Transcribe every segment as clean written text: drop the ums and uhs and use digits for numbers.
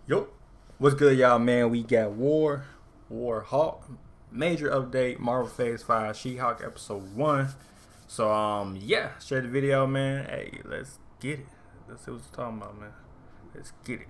Yo, what's good, y'all, man? We got War Hawk, major update, Marvel Phase 5, She-Hulk Episode 1. So, yeah, share the video, man. Hey, let's get it. Let's see what you're talking about, man. Let's get it.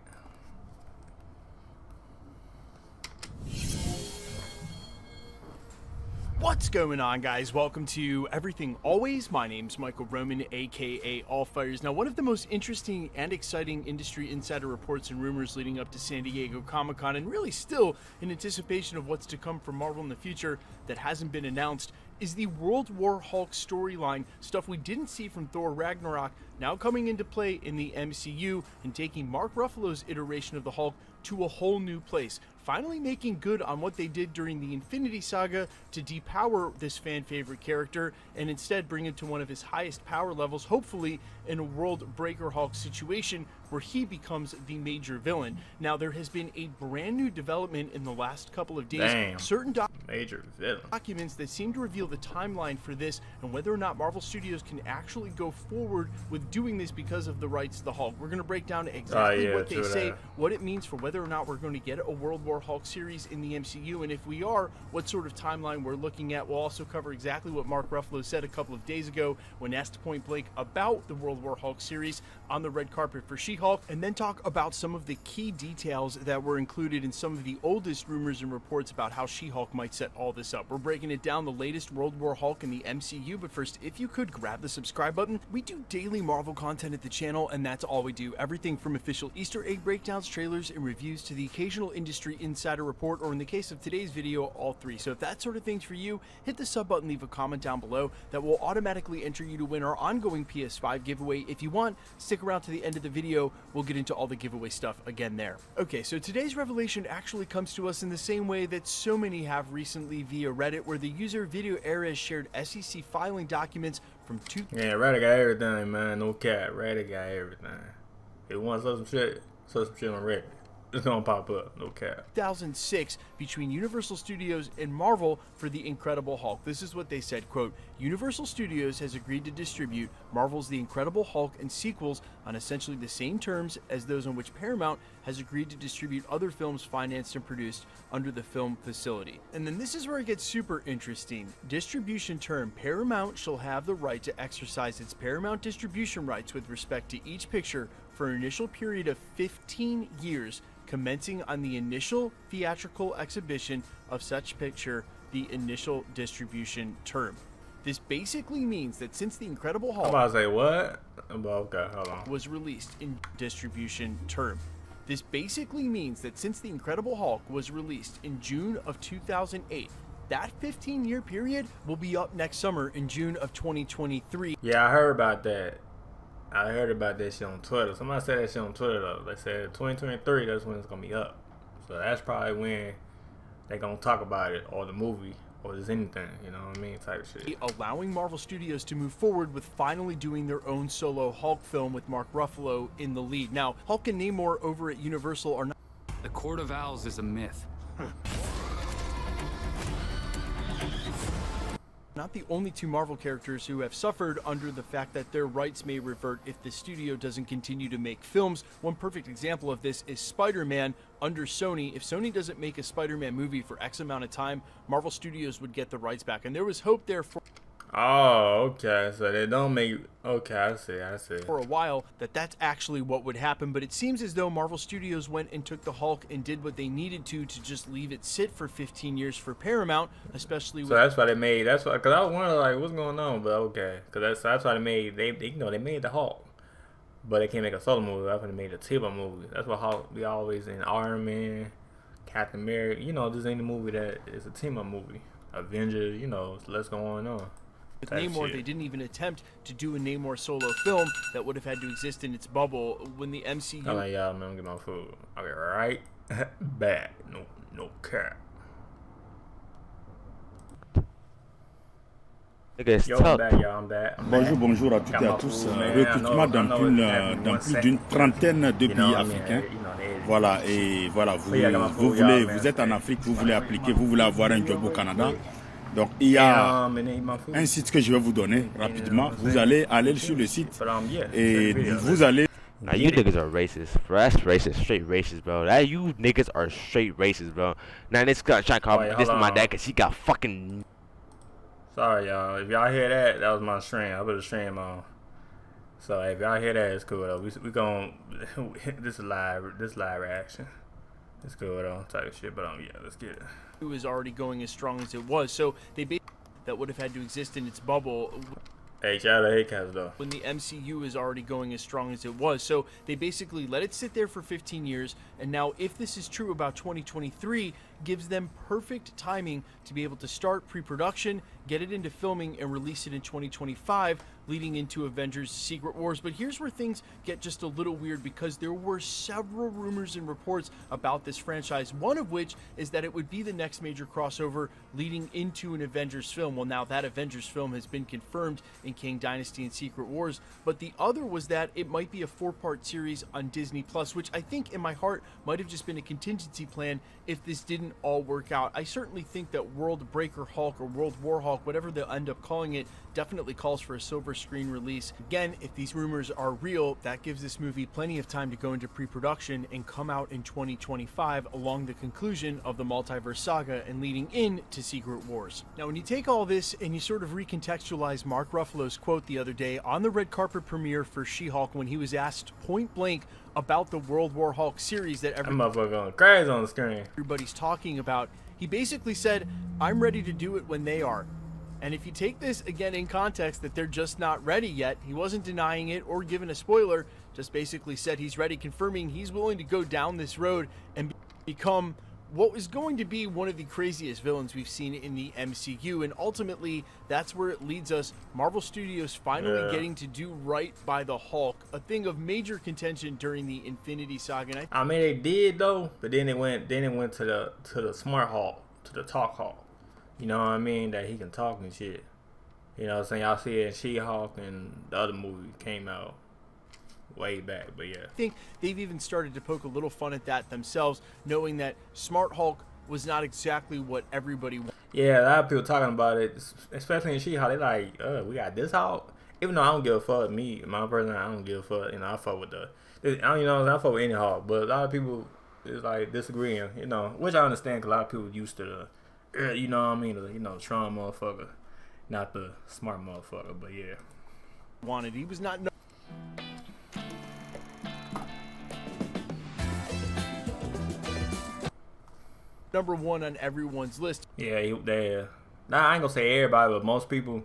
What's going on, guys? Welcome to Everything Always. My name's Michael Roman, aka Allfires. Now, one of the most interesting and exciting industry insider reports and rumors leading up to San Diego Comic-Con, and really still in anticipation of what's to come from Marvel in the future that hasn't been announced, is the World War Hulk storyline, stuff we didn't see from Thor Ragnarok, now coming into play in the MCU and taking Mark Ruffalo's iteration of the Hulk to a whole new place, finally making good on what they did during the Infinity Saga to depower this fan favorite character and instead bring him to one of his highest power levels, hopefully in a World Breaker Hulk situation where he becomes the major villain. Now, there has been a brand new development in the last couple of days. Damn. Certain Major villain. documents that seem to reveal the timeline for this and whether or not Marvel Studios can actually go forward with doing this because of the rights to the Hulk. We're going to break down exactly what they say, what it means for whether or not we're going to get a World War Hulk series in the MCU, and if we are, what sort of timeline we're looking at. We'll also cover exactly what Mark Ruffalo said a couple of days ago when asked point blank about the World War Hulk series on the red carpet for She-Hulk, and then talk about some of the key details that were included in some of the oldest rumors and reports about how She-Hulk might set all this up. We're breaking it down, the latest World War Hulk in the MCU, but first, if you could grab the subscribe button. We do daily Marvel content at the channel, and that's all we do. Everything from official Easter egg breakdowns, trailers, and reviews to the occasional industry insider report, or in the case of today's video, all three. So if that sort of thing's for you, hit the sub button, leave a comment down below. That will automatically enter you to win our ongoing PS5 giveaway. If you want, stick around to the end of the video. We'll get into all the giveaway stuff again there. Okay, so today's revelation actually comes to us in the same way that so many have recently via Reddit, where the user Video Era shared SEC filing documents from Yeah, Reddit got everything, man. No cap. Reddit got everything. If you want some shit on Reddit. It's gonna pop up, no cap. 2006 between Universal Studios and Marvel for The Incredible Hulk. This is what they said, quote, Universal Studios has agreed to distribute Marvel's The Incredible Hulk and sequels on essentially the same terms as those on which Paramount has agreed to distribute other films financed and produced under the film facility. And then this is where it gets super interesting. Distribution term, Paramount shall have the right to exercise its Paramount distribution rights with respect to each picture for an initial period of 15 years, commencing on the initial theatrical exhibition of such picture, the initial distribution term. This basically means that since The Incredible Hulk I'm about to say what? Okay, hold on. was released in distribution term. This basically means that since The Incredible Hulk was released in June of 2008, that 15-year period will be up next summer in June of 2023. Yeah, I heard about that. I heard about that shit on Twitter. Somebody said that shit on Twitter though. They said 2023, that's when it's gonna be up. So that's probably when they gonna talk about it, or the movie, or just anything, you know what I mean, type shit. Allowing Marvel Studios to move forward with finally doing their own solo Hulk film with Mark Ruffalo in the lead. Now, Hulk and Namor over at Universal are not... The Court of Owls is a myth. Not the only two Marvel characters who have suffered under the fact that their rights may revert if the studio doesn't continue to make films. One perfect example of this is Spider-Man under Sony. If Sony doesn't make a Spider-Man movie for X amount of time, Marvel Studios would get the rights back. And there was hope there for... Oh, okay. So they don't make... Okay, I see. For a while that that's actually what would happen, but it seems as though Marvel Studios went and took the Hulk and did what they needed to just leave it sit for 15 years for Paramount, especially with... So that's why they made... That's why... Because I was wondering, like, what's going on, but okay. Because that's why they made... They you know, they made the Hulk. But they can't make a solo movie. That's why they made a team-up movie. That's why Hulk be always in Iron Man, Captain America. You know, this ain't a movie that is a team-up movie. Avengers, you know, so let's go on. With Namor, they didn't even attempt to do a Namor solo film that would have had to exist in its bubble when the MCU... I'm like, y'all, man, get my food. Okay, right? Bad. No cap. Yo, I'm back. Bonjour à toutes et à tous. Recrutement dans plus d'une trentaine de pays africains. Voilà, et voilà, vous êtes en Afrique, vous voulez appliquer, vous voulez avoir un job au Canada. Donc il y a un site que je vais vous donner rapidement. Vous allez aller sur le site et vous allez Nah, you niggas are racist, bro. That's racist, straight racist, bro. That you niggas are straight racist, bro. Now this guy trying to call this to my dad because he got fucking. Sorry, y'all. If y'all hear that, that was my stream. I put a stream on. So if y'all hear that, it's cool though. We gon' this live reaction. It's cool though, type of shit. But yeah, let's get it. It was already going as strong as it was, so they basically that would have had to exist in its bubble. Hey, shout out to Haycats though. When the MCU is already going as strong as it was. So they basically let it sit there for 15 years. And now if this is true about 2023, gives them perfect timing to be able to start pre-production, get it into filming, and release it in 2025, leading into Avengers Secret Wars. But here's where things get just a little weird, because there were several rumors and reports about this franchise, one of which is that it would be the next major crossover leading into an Avengers film. Well, now that Avengers film has been confirmed in Kang Dynasty and Secret Wars, but the other was that it might be a 4-part series on Disney Plus, which I think in my heart might have just been a contingency plan if this didn't all work out. I certainly think that World Breaker Hulk or World War Hulk, whatever they'll end up calling it, definitely calls for a silver screen release. Again, if these rumors are real, that gives this movie plenty of time to go into pre-production and come out in 2025 along the conclusion of the multiverse saga and leading into Secret Wars. Now, when you take all this and you sort of recontextualize Mark Ruffalo's quote the other day on the red carpet premiere for She-Hulk when he was asked point blank about the World War Hulk series that everybody's talking about, he basically said, "I'm ready to do it when they are." And if you take this again in context that they're just not ready yet, he wasn't denying it or giving a spoiler, just basically said he's ready, confirming he's willing to go down this road and become what was going to be one of the craziest villains we've seen in the MCU. And ultimately, that's where it leads us. Marvel Studios finally getting to do right by the Hulk, a thing of major contention during the Infinity Saga. And I mean, they did though, but then it went to the smart Hulk, to the talk Hulk. You know what I mean? That he can talk and shit. You know what I'm saying? Y'all see it in She-Hulk, and the other movie came out way back, but yeah. I think they've even started to poke a little fun at that themselves, knowing that Smart Hulk was not exactly what everybody wanted. Yeah, a lot of people talking about it, especially in She-Hulk. They like, we got this Hulk? Even though I don't give a fuck, my person, I don't give a fuck. You know, I fuck with I fuck with any Hulk, but a lot of people is like disagreeing, you know, which I understand, because a lot of people used to the, you know what I mean, the Tron motherfucker, not the smart motherfucker, but yeah. He was not number one on everyone's list. Yeah, nah, I ain't gonna say everybody, but most people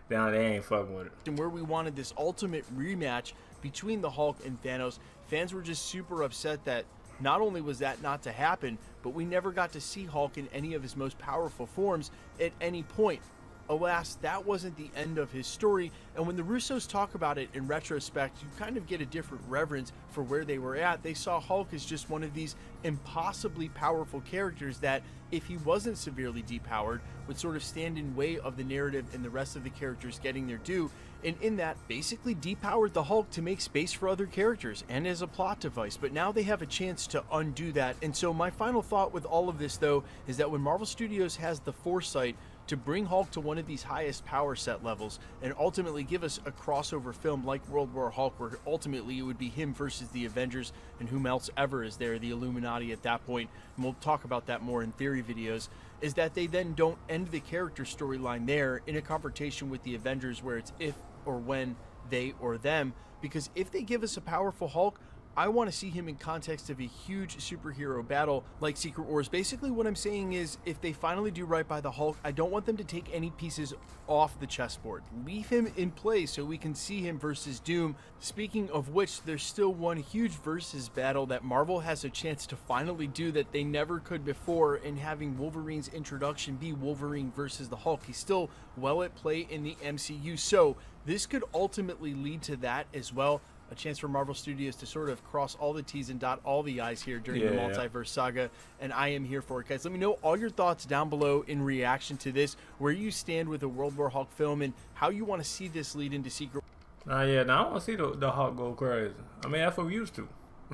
down there ain't fucking with it. And where we wanted this ultimate rematch between the Hulk and Thanos, fans were just super upset that not only was that not to happen, but we never got to see Hulk in any of his most powerful forms at any point. Alas, that wasn't the end of his story, and when the Russos talk about it in retrospect, you kind of get a different reverence for where they were at. They saw Hulk as just one of these impossibly powerful characters that, if he wasn't severely depowered, would sort of stand in way of the narrative and the rest of the characters getting their due, and in that, basically depowered the Hulk to make space for other characters and as a plot device. But now they have a chance to undo that, and so my final thought with all of this, though, is that when Marvel Studios has the foresight to bring Hulk to one of these highest power set levels and ultimately give us a crossover film like World War Hulk, where ultimately it would be him versus the Avengers and whom else ever is there, the Illuminati at that point, and we'll talk about that more in theory videos, is that they then don't end the character storyline there in a confrontation with the Avengers where it's if or when they or them, because if they give us a powerful Hulk, I want to see him in context of a huge superhero battle like Secret Wars. Basically what I'm saying is, if they finally do right by the Hulk, I don't want them to take any pieces off the chessboard. Leave him in play so we can see him versus Doom. Speaking of which, there's still one huge versus battle that Marvel has a chance to finally do that they never could before, in having Wolverine's introduction be Wolverine versus the Hulk. He's still well at play in the MCU, so this could ultimately lead to that as well. A chance for Marvel Studios to sort of cross all the T's and dot all the I's here during the multiverse saga, and I am here for it, guys. Let me know all your thoughts down below in reaction to this, where you stand with the World War Hulk film, and how you want to see this lead into Secret. Yeah, now I want to see the Hulk go crazy. I mean, that's what we used to.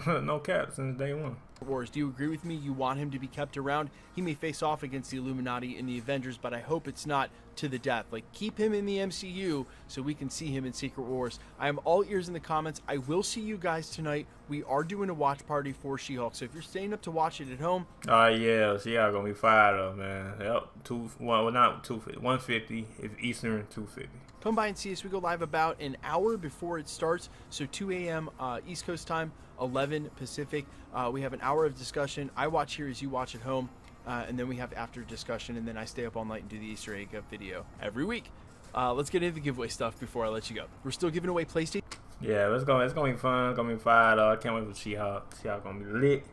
No cap since day one. Wars. Do you agree with me? You want him to be kept around? He may face off against the Illuminati in the Avengers, but I hope it's not to the death. Like, keep him in the MCU so we can see him in Secret Wars. I am all ears in the comments. I will see you guys tonight. We are doing a watch party for She-Hulk, so if you're staying up to watch it at home. Yeah, She-Hulk gonna be fired up, man. Yep, not 250, 150 if Eastern, 250. Come by and see us. We go live about an hour before it starts, so 2 a.m. East Coast time, 11 Pacific. We have an hour of discussion. I watch here as you watch at home, and then we have after discussion, and then I stay up all night and do the Easter egg video every week. Let's get into the giveaway stuff before I let you go. We're still giving away PlayStation. Yeah, it's gonna be fun. It's gonna be fired up. I can't wait for She-Hulk. She-Hulk gonna be lit.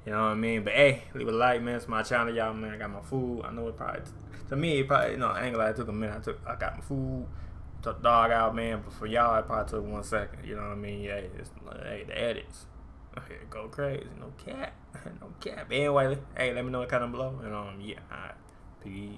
You know what I mean? But hey, leave a like, man. It's my channel, y'all, man. I got my food. I know it probably, to me, it probably, you know, I ain't gonna lie, it took a minute. I got my food. Took the dog out, man. But for y'all, it probably took 1 second. You know what I mean? Yeah, hey, the edits. Okay, go crazy. No cap. No cap. Anyway, hey, let me know what kind of below. And yeah, alright. Peace.